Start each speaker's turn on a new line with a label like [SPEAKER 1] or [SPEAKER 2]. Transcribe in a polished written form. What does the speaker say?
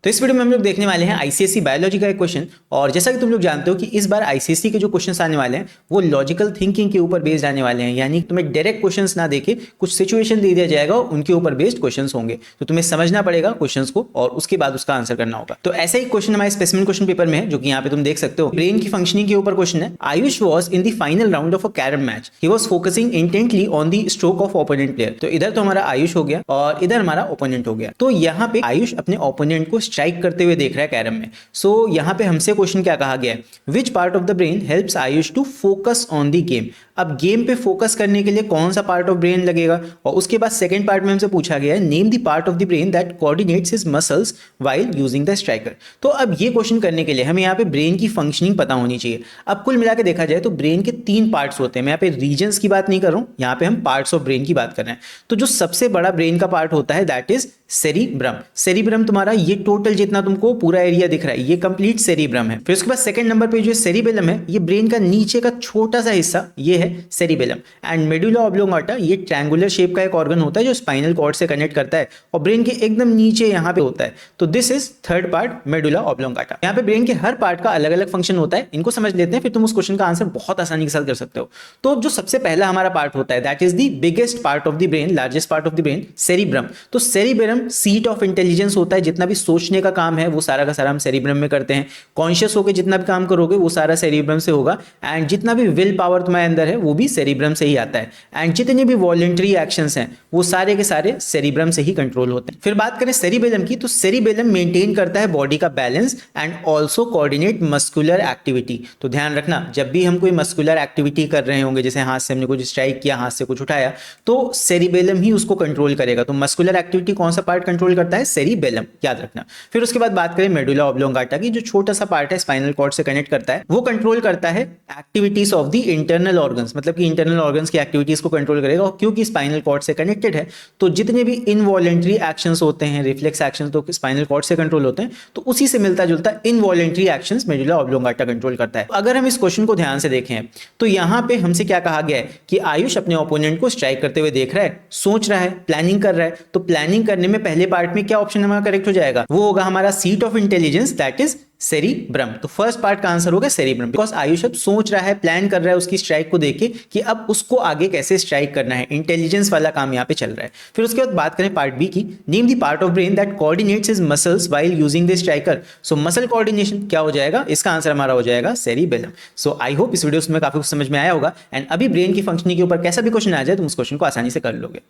[SPEAKER 1] तो इस वीडियो में हम लोग देखने वाले हैं आईसीएसई बायोलॉजी का एक क्वेश्चन। और जैसा कि तुम लोग जानते हो कि इस बार आईसीएसई के जो क्वेश्चंस आने वाले हैं वो लॉजिकल थिंकिंग के ऊपर बेस्ड आने वाले हैं, यानी तुम्हें डायरेक्ट क्वेश्चंस ना देके कुछ सिचुएशन दे दिया जाएगा और उनके ऊपर बेस्ड क्वेश्चंस होंगे। तो तुम्हें समझना पड़ेगा क्वेश्चंस को और उसके बाद उसका आंसर करना होगा। तो ऐसा ही क्वेश्चन हमारे स्पेसिमेन क्वेश्चन पेपर में है जो कि यहाँ पे तुम देख सकते हो। ब्रेन की फंक्शनिंग के ऊपर क्वेश्चन है। Ayush was in the final round of a carrom match, he was focusing intently on the stroke of opponent player. तो इधर तो हमारा आयुष हो गया और इधर हमारा ओपोनेंट हो गया। तो यहाँ पे आयुष अपने ओपोनेंट को स्ट्राइक करते हुए देख रहा है कैरम में। सो यहाँ पे हमसे क्वेश्चन क्या कहा गया है, which part of the brain helps Ayush to focus on the game. अब गेम पे फोकस करने के लिए कौन सा पार्ट ऑफ ब्रेन लगेगा, और उसके बाद सेकंड पार्ट में हमसे पूछा गया है name the part of the brain that coordinates his muscles while using the striker. तो अब ये क्वेश्चन करने के लिए हमें यहाँ पे ब्रेन की फंक्शनिंग पता होनी चाहिए। अब कुल मिला के देखा जाए तो ब्रेन के 3 पार्ट्स होते हैं। मैं यहाँ पे रीजन्स की बात नहीं कर रहा हूँ, यहाँ पे हम पार्ट्स ऑफ ब्रेन की बात कर रहे हैं। तो जो सबसे बड़ा ब्रेन का पार्ट होता है दैट इज सेरिब्रम। सेरिब्रम तुम्हारा ये टोटल जितना तुमको पूरा एरिया दिख रहा है ये कंप्लीट सेरिब्रम है। फिर उसके बाद सेकंड नंबर पे जो सेरिबेलम है ये ब्रेन का नीचे का छोटा सा हिस्सा ये है सेरिबेलम। एंड मेडुला ऑब्लोंगाटा ये ट्रायंगुलर शेप का एक ऑर्गन होता है जो स्पाइनल कॉर्ड से कनेक्ट करता है और ब्रेन के एकदम नीचे यहाँ पे होता है। तो this is third part medulla oblongata. यहाँ पे ब्रेन के हर पार्ट का अलग अलग फंक्शन होता है, इनको समझ लेते हैं फिर तुम उस क्वेश्चन का आंसर बहुत आसानी के साथ कर सकते हो। तो जो सबसे पहला हमारा पार्ट होता है that is the biggest part of the brain, largest part of the brain, cerebrum. तो सेरिब्रम सीट ऑफ इंटेलिजेंस होता है। जितना भी सोचने का काम है वो सारा का सारा हम सेरिब्रम में करते हैं। कॉन्शियस होकर जितना भी काम करोगे वो सारा सेरिब्रम से होगा। एंड जितना भी विल पावर तुम्हारे अंदर है वो भी सेरिब्रम से ही आता है। एंड जितने भी वॉलंटरी एक्शंस हैं वो सारे के सारे सेरिब्रम से ही कंट्रोल होते हैं। फिर बात करें सेरिबेलम की, तो सेरिबेलम मेंटेन करता है बॉडी का balance and also coordinate muscular activity. तो ध्यान रखना जब भी हम कोई मस्कुलर एक्टिविटी कर रहे होंगे, जैसे हाथ से हमने कुछ स्ट्राइक किया, हाथ से कुछ उठाया, तो सेरिबेलम ही उसको कंट्रोल करेगा। तो मस्कुलर एक्टिविटी कौन सा पार्ट कंट्रोल करता है, सेरिबेलम, याद रखना। फिर उसके बाद बात करें मेडुला ऑब्लोंगाटा की, जो छोटा सा पार्ट है स्पाइनल कॉर्ड से कनेक्ट करता है, वो कंट्रोल करता है activities of the internal organs, मतलब कि इंटरनल ऑर्गन्स की एक्टिविटीज को कंट्रोल करेगा। और क्योंकि स्पाइनल कॉर्ड से कनेक्टेड है तो जितने भी इनवॉलेंट्री एक्शंस होते हैं, रिफ्लेक्स एक्शंस तो स्पाइनल कॉर्ड से कंट्रोल होते हैं, तो उसी से मिलता जुलता involuntary actions medulla oblongata control करता है। अगर हम इस क्वेश्चन को ध्यान से देखें तो यहाँ पे हमसे क्या कहा गया है कि आयुष अपने ओपोनेंट को स्ट्राइक करते हुए देख रहा है, सोच रहा है, प्लानिंग कर रहा है। तो प्लानिंग करने में पहले पार्ट में क्या ऑप्शन हमारा करेक्ट हो जाएगा, वो होगा हमारा seat of intelligence that is cerebrum. तो फर्स्ट पार्ट का आंसर होगा सेरिब्रम, बिकॉज आयुष अब सोच रहा है, प्लान कर रहा है उसकी स्ट्राइक को देख के कि अब उसको आगे कैसे स्ट्राइक करना है। इंटेलिजेंस वाला काम यहाँ पे चल रहा है। फिर उसके बाद बात करें पार्ट बी की, name the part of brain that coordinates his muscles while using the striker. So muscle coordination क्या हो जाएगा, इसका आंसर हमारा हो जाएगा सेरिबेलम। सो आई होप इस वीडियो में काफी कुछ समझ में आया होगा। एंड अभी ब्रेन की फंक्शनिंग के ऊपर कैसा भी क्वेश्चन आ जाए तुम उस क्वेश्चन को आसानी से कर लोगे।